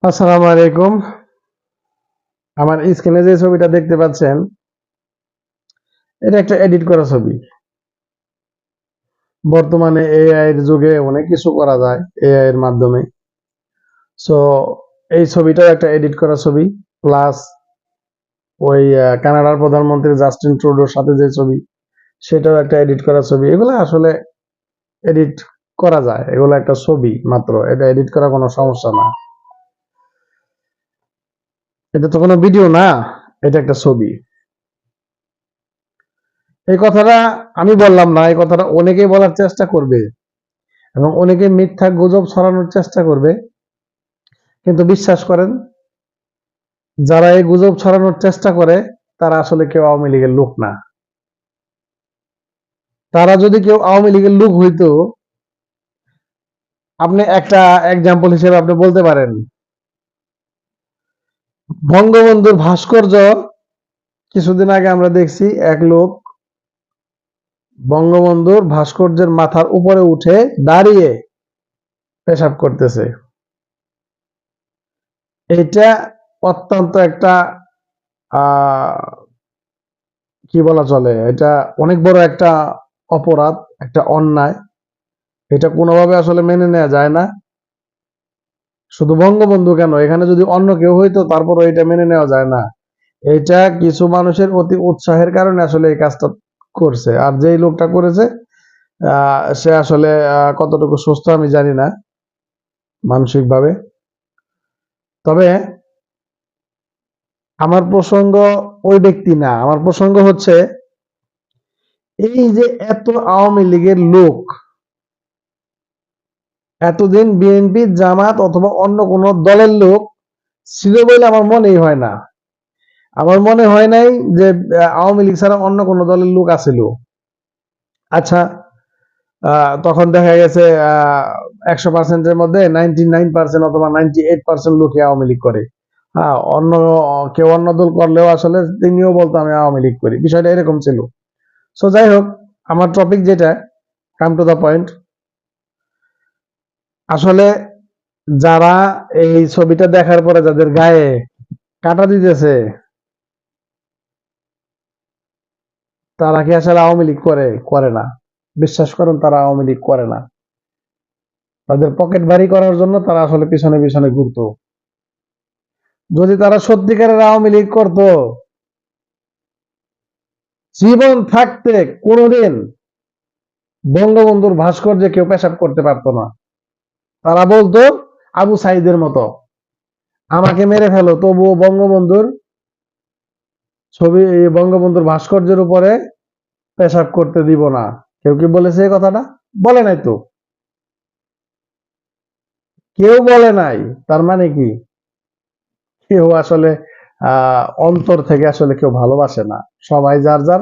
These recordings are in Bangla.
আসসালামু আলাইকুম। আমার স্ক্রিনে যে ছবিটা দেখতে পাচ্ছেন, এটা একটা এডিট করা ছবি। বর্তমানে এআই এর যুগে অনেক কিছু করা যায় এআই এর মাধ্যমে। সো এই ছবিটাও একটা এডিট করা ছবি, প্লাস ওই কানাডার প্রধানমন্ত্রী জাস্টিন ট্রুডোর সাথে যে ছবি, সেটাও একটা এডিট করা ছবি। এগুলো আসলে এডিট করা যায়, এগুলো একটা ছবি মাত্র, এটা এডিট করা কোনো সমস্যা না। এটা তো কোনো ভিডিও না, এটা একটা ছবি। এই কথাটা আমি বললাম না, এই কথাটা অনেকেই বলার চেষ্টা করবে এবং অনেকে মিথ্যা গুজব ছড়ানোর চেষ্টা করবে। কিন্তু বিশ্বাস করেন, যারা এই গুজব ছড়ানোর চেষ্টা করে তারা আসলে কেউ আওয়ামী লীগের লোক না। তারা যদি কেউ আওয়ামী লীগের লোক হইতো, আপনি একটা এক্সাম্পল হিসেবে আপনি বলতে পারেন, বঙ্গবন্ধুর ভাস্কর্য কিছুদিন আগে আমরা দেখছি এক লোক বঙ্গবন্ধুর ভাস্কর্যের মাথার উপরে উঠে দাঁড়িয়ে পেশাব করতেছে। এটা অত্যন্ত একটা আহ কি বলা চলে, এটা অনেক বড় একটা অপরাধ, একটা অন্যায়। এটা কোনোভাবে আসলে মেনে নেওয়া যায় না। শুধু বঙ্গবন্ধু কেন, এখানে যদি অন্য কেউ হইতো তারপরও এটা মেনে নেওয়া যায় না। এটা কিছু মানুষের অতি উৎসাহের কারণে আসলে এই কাজটা করছে। আর যেই লোকটা করেছে সে আসলে কতটুকু সুস্থ আমি জানি না মানসিক ভাবে। তবে আমার প্রসঙ্গ ওই ব্যক্তি না, আমার প্রসঙ্গ হচ্ছে এই যে এত আওয়ামী লীগের লোক এতদিন বিএনপি জামাত অথবা অন্য কোন দলের লোক ছিল বলে আমার মনেই হয় না। আমার মনে হয় নাই যে আওয়ামী লীগ ছাড়া অন্য কোন দলের লোক আছিল। আচ্ছা, তখন দেখা গেছে 100%-এর মধ্যে 99% অথবা 98% লোকই আওয়ামী লীগ করে। হ্যাঁ, অন্য কেউ অন্য দল করলেও আসলে তিনিও বলতো আমি আওয়ামী লীগ করি, বিষয়টা এরকম ছিল। সো যাই হোক, আমার টপিক যেটা, কাম টু দা পয়েন্ট। আসলে যারা এই ছবিটা দেখার পরে যাদের গায়ে কাটা দিতেছে, তারা কি আসলে আওয়ামী লীগ করে? করে না। বিশ্বাস করুন, তারা আওয়ামী লীগ করে না। তাদের পকেট ভারী করার জন্য তারা আসলে পিছনে পিছনে ঘুরতো। যদি তারা সত্যিকারের আওয়ামী লীগ করতো, জীবন থাকতে কোনোদিন বঙ্গবন্ধুর ভাস্কর্যে কেউ পেশাব করতে পারতো না। তারা বলতো আবু সাইদের মতো, আমাকে মেরে ফেলো তবুও বঙ্গবন্ধুর ছবি, বঙ্গবন্ধুর ভাস্কর্যের উপরে পেশাব করতে দিব না। কেউ কি বলেছে এই কথাটা? বলে নাই তো, কেউ বলে নাই। তার মানে কি, কেউ আসলে অন্তর থেকে আসলে কেউ ভালোবাসে না। সবাই যার যার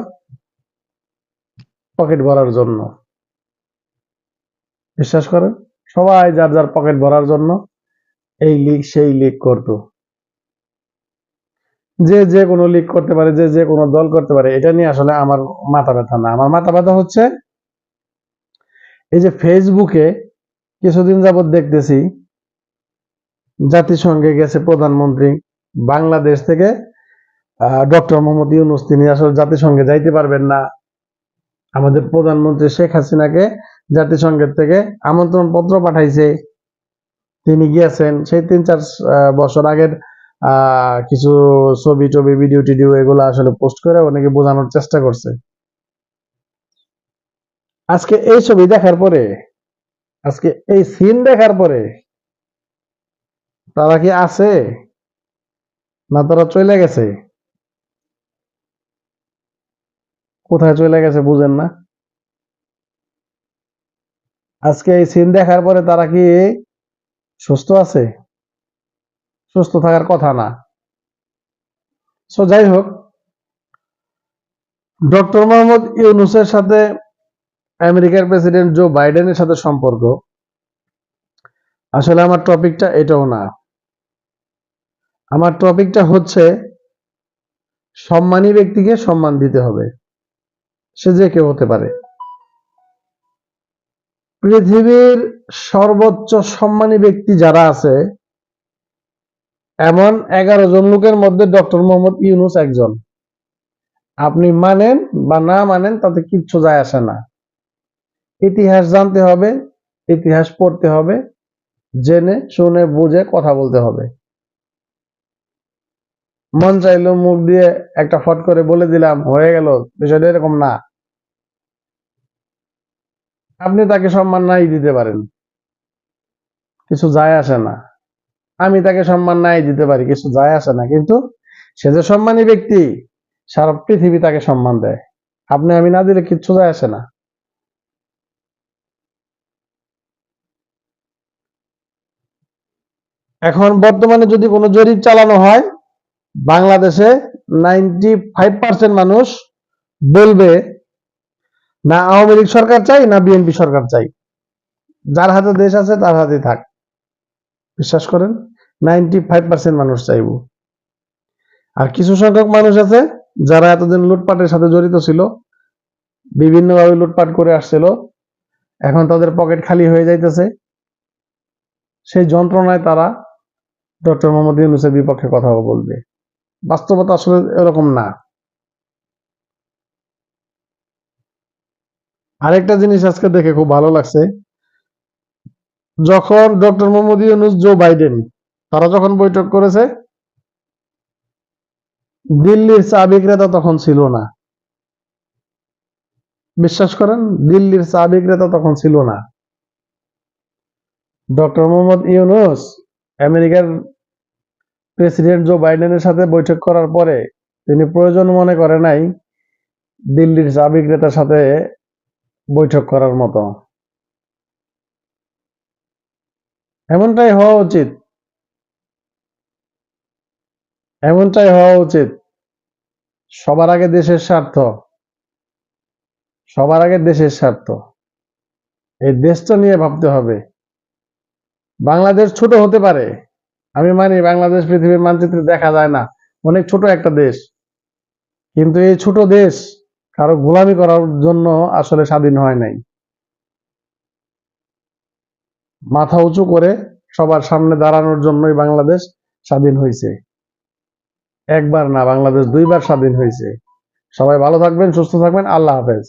পকেট ভরার জন্য, বিশ্বাস করেন, সবাই যার যার পকেট ভরার জন্য এই লীগ সেই লীগ করতো। যে যে কোনো লীগ করতে পারে, যে যে কোনো দল করতে পারে, এটা নিয়ে আসলে আমার মাথা ব্যথা না। আমার মাথা ব্যথা হচ্ছে এই যে ফেসবুকে কিছুদিন যাবত দেখতেছি জাতিসংঘে গেছে প্রধানমন্ত্রী, বাংলাদেশ থেকে ডক্টর মোহাম্মদ ইউনূস, তিনি আসলে জাতিসংঘে যাইতে পারবেন না। আমাদের প্রধানমন্ত্রী শেখ হাসিনাকে জাতিসংঘের থেকে আমন্ত্রণ পত্র পাঠাইছে, তিনি গিয়েছেন। সেই ৩-৪ বছর আগের কিছু ছবি টবি, ভিডিও টিডিও এগুলো আসলে পোস্ট করে অনেকে বোঝানোর চেষ্টা করছে। আজকে এই ছবি দেখার পরে, আজকে এই সিন দেখার পরে তারা কি আছে না তারা চলে গেছে? কোথায় চলে গেছে বুঝেন না? আজকে এই সিন দেখার পরে তারা কি সুস্থ আছে? সুস্থ থাকার কথা না। সো যাই হোক, ডক্টর মোহাম্মদ ইউনূসের সাথে আমেরিকার প্রেসিডেন্ট জো বাইডেনের সাথে সম্পর্ক, আসলে আমার টপিকটা এটাও না। আমার টপিকটা হচ্ছে সম্মানী ব্যক্তিকে সম্মান দিতে হবে, সে যে কেউ হতে পারে। পৃথিবীর সর্বোচ্চ সম্মানী ব্যক্তি যারা আছে, এমন 11 জন লোকের মধ্যে ডক্টর মোহাম্মদ ইউনূস একজন। আপনি মানেন বা না মানেন তাতে কিচ্ছু যায় আসে না। ইতিহাস জানতে হবে, ইতিহাস পড়তে হবে, জেনে শুনে বুঝে কথা বলতে হবে। মন চাইলো মুখ দিয়ে একটা ফট করে বলে দিলাম, হয়ে গেল, বিষয়টা এরকম না। আপনি তাকে সম্মান নাই দিতে পারেন, কিছু যায় আসে না। আমি তাকে সম্মান নাই দিতে পারি, কিছু যায় আসে না। কিন্তু সে যে সম্মানী ব্যক্তি, সারা পৃথিবী তাকে সম্মান দেয়। আপনি আমি না দিলে কিচ্ছু যায় আসে না। এখন বর্তমানে যদি কোনো জরিপ চালানো হয়, বাংলাদেশে 95% মানুষ বলবে না আওয়ামী লীগ সরকার চাই, না বিএনপি সরকার চাই। যার হাতে দেশ আছে তার হাতে থাক। বিশ্বাস করেন, 95% মানুষ চাইব। আর কিছু সংখ্যক মানুষ আছে যারা এতদিন লুটপাটের সাথে জড়িত ছিল, বিভিন্নভাবে লুটপাট করে আসছিল, এখন তাদের পকেট খালি হয়ে যাইতেছে। সেই যন্ত্রণায় তারা ডক্টর মোহাম্মদ ইউনূসের বিপক্ষে কথা বলবে। বাস্তবতা আসলে এরকম না। আরেকটা জিনিস আজকে দেখে খুব ভালো লাগছে, যখন doctor Muhammad Yunus, Joe Biden তারা যখন বৈঠক করেছে, দিল্লির চা বিক্রেতা তখন ছিল না। বিশ্বাস করেন, দিল্লির চা বিক্রেতা তখন ছিল না। ডক্টর মোহাম্মদ ইউনূস আমেরিকার প্রেসিডেন্ট জো বাইডেনের সাথে বৈঠক করার পরে তিনি প্রয়োজন মনে করে নাই দিল্লির চা বিক্রেতার সাথে বৈঠক করার মতো। এমনটাই হওয়া উচিত, এমনটাই হওয়া উচিত। সবার আগে দেশের স্বার্থ, সবার আগে দেশের স্বার্থ। এই দেশটা নিয়ে ভাবতে হবে। বাংলাদেশ ছোট হতে পারে, আমি মানি বাংলাদেশ পৃথিবীর মানচিত্রে দেখা যায় না, অনেক ছোট একটা দেশ। কিন্তু এই ছোট দেশ কারো গোলামি করার জন্য আসলে স্বাধীন হয় নাই। মাথা উঁচু করে সবার সামনে দাঁড়ানোর জন্যই বাংলাদেশ স্বাধীন হয়েছে। একবার না, বাংলাদেশ 2বার স্বাধীন হয়েছে। সবাই ভালো থাকবেন, সুস্থ থাকবেন। আল্লাহ হাফেজ।